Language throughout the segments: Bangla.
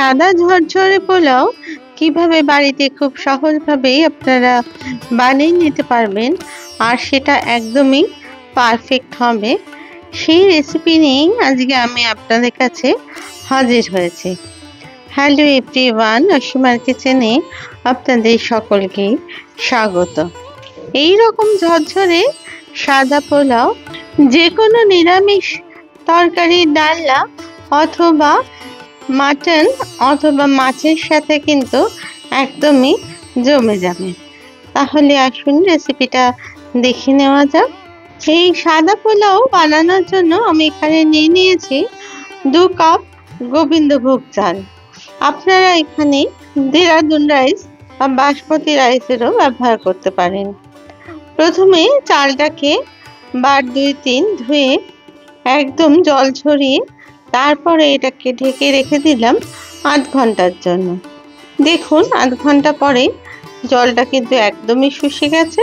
সাদা ঝরঝরে পোলাও কিভাবে বাড়িতে খুব সহজভাবেই আপনারা বানিয়ে নিতে পারবেন আর সেটা একদমই পারফেক্ট হবে, সেই রেসিপি নিয়েই আজকে আমি আপনাদের কাছে হাজির হয়েছি। হ্যালো এভরিওয়ান, অসীমার কিচেনে আপনাদের সকলকে স্বাগত। এই রকম ঝরঝরে সাদা পোলাও যে কোনো নিরামিষ তরকারি, ডালনা অথবা মাটন অথবা মাছের সাথে কিন্তু একদমই জমে যাবে। তাহলে আসুন রেসিপিটা দেখে নেওয়া যাক। এই সাদা পোলাও বানানোর জন্য আমি এখানে নিয়ে নিয়েছি 2 কাপ গোবিন্দভোগ চাল। আপনারা এখানে দেরাদুন রাইস বা বাসমতি রাইসেরও ব্যবহার করতে পারেন। প্রথমে চালটাকে বার 2-3 ধুয়ে একদম জল ঝরিয়ে তারপরে এটাকে ঢেকে রেখে দিলাম আধ ঘন্টার জন্য। দেখুন আধ ঘন্টা পরে জলটা কিন্তু একদমই শুষে গেছে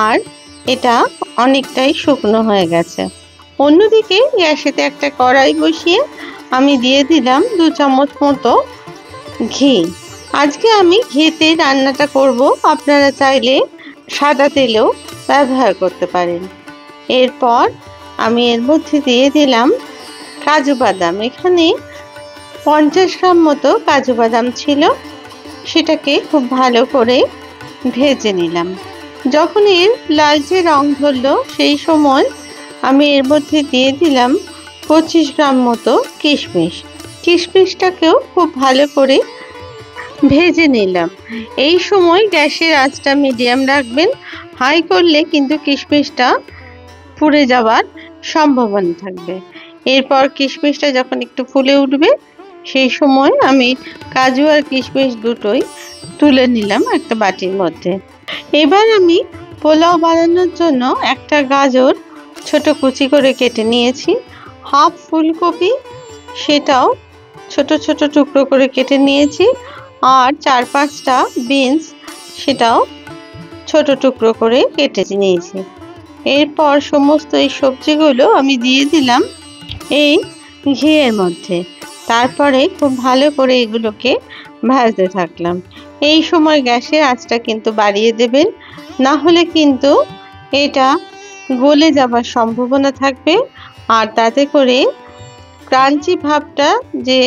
আর এটা অনেকটাই শুকনো হয়ে গেছে। অন্যদিকে গ্যাসেতে একটা কড়াই বসিয়ে আমি দিয়ে দিলাম 2 চামচ মতো ঘি। আজকে আমি ঘিতে রান্নাটা করব, আপনারা চাইলে সাদা তেলেও ব্যবহার করতে পারেন। এরপর আমি এর মধ্যে দিয়ে দিলাম কাজু বাদাম। এখানে 50 গ্রাম মতো কাজু বাদাম ছিল, সেটাকে খুব ভালো করে ভেজে নিলাম। যখন এর লালচে রং ধরলো সেই সময় আমি এর মধ্যে দিয়ে দিলাম 25 গ্রাম মতো কিশমিশ। কিশমিশটাকেও খুব ভালো করে ভেজে নিলাম। এই সময় গ্যাসের আঁচটা মিডিয়াম রাখবেন, হাই করলে কিন্তু কিশমিশটা পুড়ে যাওয়ার সম্ভাবনা থাকবে। এরপর কিশমিশটা যখন একটু ফুলে উঠবে সেই সময় আমি কাজু আর কিশমিশ দুটোই তুলে নিলাম একটা বাটির মধ্যে। এবার আমি পোলাও বানানোর জন্য একটা গাজর ছোট কুচি করে কেটে নিয়েছি, হাফ ফুলকপি সেটাও ছোট ছোট টুকরো করে কেটে নিয়েছি, আর 4-5টা বিনস সেটাও ছোট টুকরো করে কেটে নিয়েছি। এরপর সমস্ত এই সবজিগুলো আমি দিয়ে দিলাম এই ঘিয়ের মধ্যে। তারপরে খুব ভালো করে এগুলোকে ভাজতে থাকলাম। এই সময় গ্যাসের আঁচটা কিন্তু বাড়িয়ে দেবেন, না হলে কিন্তু এটা গলে যাবার সম্ভাবনা থাকবে আর তাতে করে ক্রাঞ্চি ভাবটা যে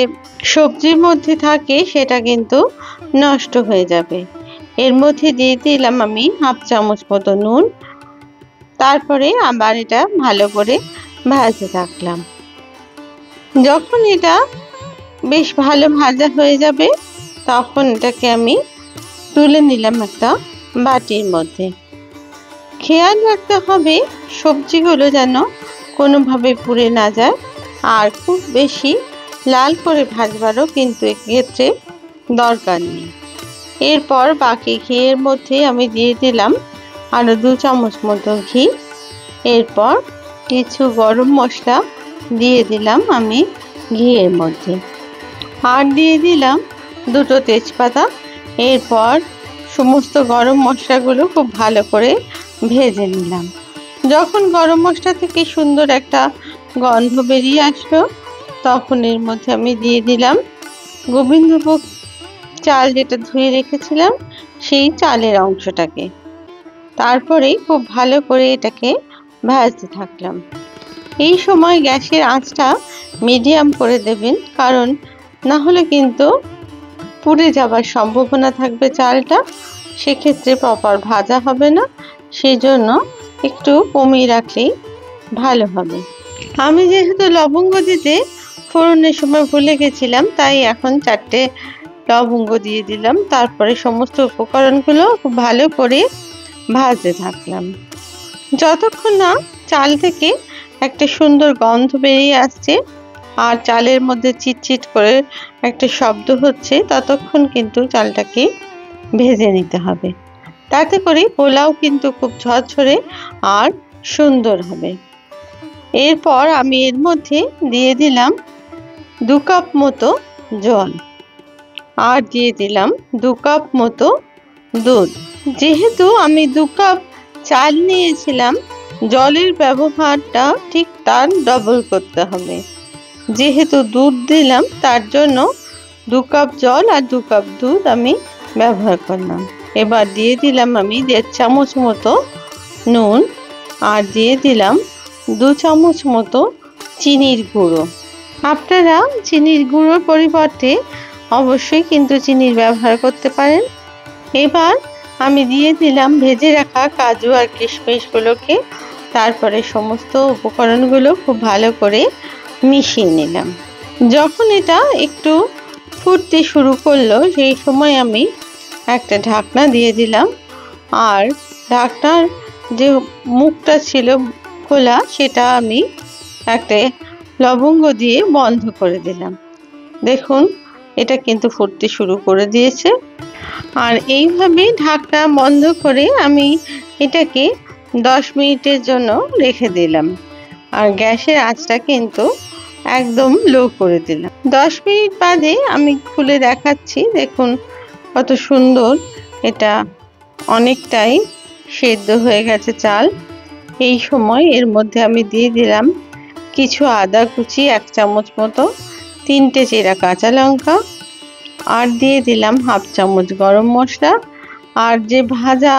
সবজির মধ্যে থাকে সেটা কিন্তু নষ্ট হয়ে যাবে। এর মধ্যে দিয়ে দিলাম আমি হাফ চামচ মতো নুন। তারপরে আবার এটা ভালো করে ভাজতে থাকলাম। যখন এটা বেশ ভালো ভাজা হয়ে যাবে তখন এটাকে আমি তুলে নিলাম একটা বাটির মধ্যে। খেয়াল রাখতে হবে সবজিগুলো যেন কোনোভাবে পুড়ে না যায়, আর খুব বেশি লাল করে ভাজবারও কিন্তু এক্ষেত্রে দরকার নেই। এরপর বাকি ঘিয়ের মধ্যে আমি দিয়ে দিলাম আরও 2 চামচ মতো ঘি। এরপর কিছু গরম মশলা দিয়ে দিলাম আমি ঘিয়ের মধ্যে, আর দিয়ে দিলাম 2টো তেজপাতা। এরপর সমস্ত গরম মশলাগুলো খুব ভালো করে ভেজে নিলাম। যখন গরম মশলা থেকে সুন্দর একটা গন্ধ বেরিয়ে আসলো তখন এর মধ্যে আমি দিয়ে দিলাম গোবিন্দভোগ চাল যেটা ধুয়ে রেখেছিলাম সেই চালের অংশটাকে। তারপরে খুব ভালো করে এটাকে ভাজতে থাকলাম। এই সময় গ্যাসের আঁচটা মিডিয়াম করে দেবেন, কারণ না হলে কিন্তু পুড়ে যাবার সম্ভাবনা থাকবে চালটা, সেক্ষেত্রে প্রপার ভাজা হবে না। সেই জন্য একটু কমিয়ে রাখলেই ভালো হবে। আমি যেহেতু লবঙ্গ দিতে ফোড়নের সময় ভুলে গেছিলাম, তাই এখন 4টে লবঙ্গ দিয়ে দিলাম। তারপরে সমস্ত উপকরণগুলো খুব ভালো করে ভাজতে থাকলাম। যতক্ষণ না চাল থেকে একটা সুন্দর গন্ধ বেরিয়ে আসছে আর চালের মধ্যে চিটচিট করে একটা শব্দ হচ্ছে, ততক্ষণ কিন্তু চালটাকে ভেজে নিতে হবে। তাতে করে পোলাও কিন্তু খুব ঝরঝরে আর সুন্দর হবে। এরপর আমি এর মধ্যে দিয়ে দিলাম 2 কাপ মতো জল, আর দিয়ে দিলাম 2 কাপ মতো দুধ। যেহেতু আমি 2 কাপ চাল নিয়েছিলাম, জলের ব্যবহারটা ঠিক তার ডবল করতে হবে। যেহেতু দুধ দিলাম তার জন্য 2 কাপ জল আর 2 কাপ দুধ আমি ব্যবহার করলাম। এবার দিয়ে দিলাম আমি 1.5 চামচ মতো নুন আর দিয়ে দিলাম 2 চামচ মতো চিনির গুঁড়ো। আপনারা চিনির গুঁড়োর পরিবর্তে অবশ্যই কিন্তু চিনির ব্যবহার করতে পারেন। এবার আমি দিয়ে দিলাম ভেজে রাখা কাজু আর কিশমিশগুলোকে। তারপরে সমস্ত উপকরণগুলো খুব ভালো করে মিশিয়ে নিলাম। যখন এটা একটু ফুটতে শুরু করলো সেই সময় আমি একটা ঢাকনা দিয়ে দিলাম আর ঢাকনার যে মুখটা ছিল খোলা সেটা আমি একটা লবঙ্গ দিয়ে বন্ধ করে দিলাম। দেখুন এটা কিন্তু ফুটতে শুরু করে দিয়েছে। আর এইভাবে ঢাকনা বন্ধ করে আমি এটাকে 10 মিনিটের জন্য রেখে দিলাম। আর গ্যাসের আঁচটা কিন্তু একদম লো করে দিলাম। 10 মিনিট বাদে আমি খুলে দেখাচ্ছি। দেখুন কত সুন্দর এটা অনেকটাই সেদ্ধ হয়ে গেছে চাল। এই সময় এর মধ্যে আমি দিয়ে দিলাম কিছু আদা কুচি 1 চামচ মতো, 3টে চেরা কাঁচা লঙ্কা আর দিয়ে দিলাম 1/2 চামচ গরম মশলা আর যে ভাজা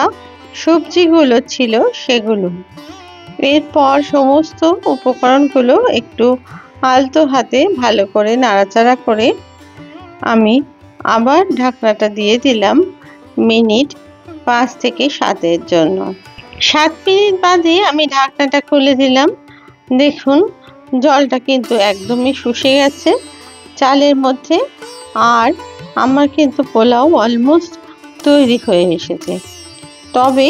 সবজিগুলো ছিল সেগুলো। এরপর সমস্ত উপকরণগুলো একটু আলতো হাতে ভালো করে নাড়াচাড়া করে আমি আবার ঢাকনাটা দিয়ে দিলাম মিনিট 5 থেকে 7-এর জন্য। 7 মিনিট বাদে আমি ঢাকনাটা খুলে দিলাম। দেখুন জলটা কিন্তু একদমই শুষে গেছে চালের মধ্যে আর আমার কিন্তু পোলাও অলমোস্ট তৈরি হয়ে এসেছে। তবে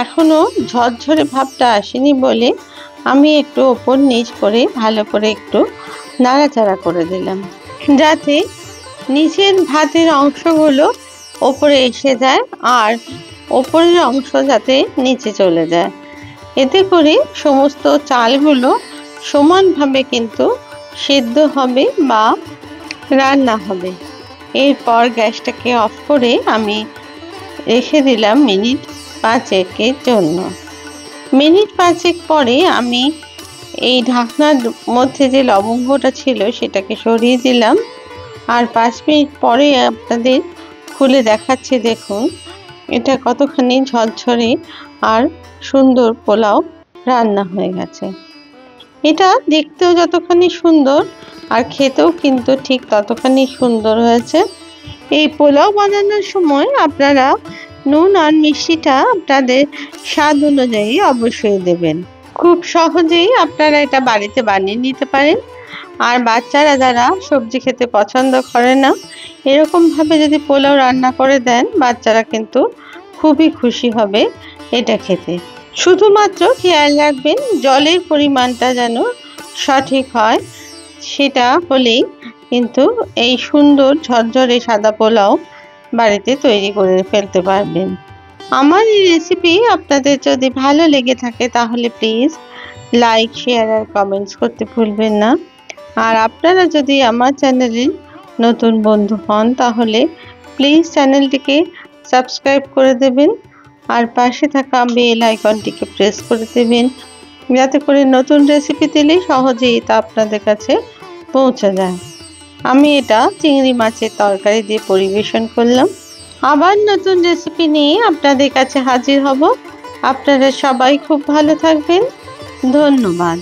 এখনো ঝরঝরে ভাবটা আসেনি বলে আমি একটু ওপর নিচ করে ভালো করে একটু নাড়াচাড়া করে দিলাম যাতে নিচের ভাতের অংশগুলো ওপরে এসে যায় আর ওপরের অংশ যাতে নিচে চলে যায়। এতে করে সমস্ত চালগুলো সমানভাবে কিন্তু সেদ্ধ হবে বা রান্না হবে। এরপর গ্যাসটাকে অফ করে আমি রেখে দিলাম মিনিট 5-এর জন্য। মিনিট 5 পরে আমি এই ঢাকনার মধ্যে যে লবঙ্গটা ছিল সেটাকে সরিয়ে দিলাম আর 5 মিনিট পরে আপনাদের খুলে দেখাচ্ছি। দেখুন এটা কতখানি ঝরঝরে আর সুন্দর পোলাও রান্না হয়ে গেছে। এটা দেখতেও যতখানি সুন্দর আর খেতেও কিন্তু ঠিক ততখানি সুন্দর হয়েছে। এই পোলাও বানানোর সময় আপনারা নুন আর মিষ্টিটা আপনাদের স্বাদ অনুযায়ী অবশ্যই দেবেন। খুব সহজেই আপনারা এটা বাড়িতে বানিয়ে নিতে পারেন। আর বাচ্চারা যারা সবজি খেতে পছন্দ করে না এরকমভাবে যদি পোলাও রান্না করে দেন বাচ্চারা কিন্তু খুবই খুশি হবে এটা খেতে। শুধুমাত্র খেয়াল রাখবেন জলের পরিমাণটা যেন সঠিক হয়, সেটা হলেই কিন্তু এই সুন্দর ঝরঝরে সাদা পোলাও বাড়িতে তৈরি করে ফেলতে পারবেন। আমার এই রেসিপি আপনাদের যদি ভালো লেগে থাকে তাহলে প্লিজ লাইক, শেয়ার আর কমেন্টস করতে ভুলবেন না। আর আপনারা যদি আমার চ্যানেলের নতুন বন্ধু হন তাহলে প্লিজ চ্যানেলটিকে সাবস্ক্রাইব করে দেবেন আর পাশে থাকা বেল আইকনটিকে প্রেস করে দেবেন যাতে করে নতুন রেসিপি দিলে সহজেই তা আপনাদের কাছে পৌঁছে যায়। আমি এটা চিংড়ি মাছের তরকারি দিয়ে পরিবেশন করলাম। আবার নতুন রেসিপি নিয়ে আপনাদের কাছে হাজির হব। আপনারা সবাই খুব ভালো থাকবেন। ধন্যবাদ।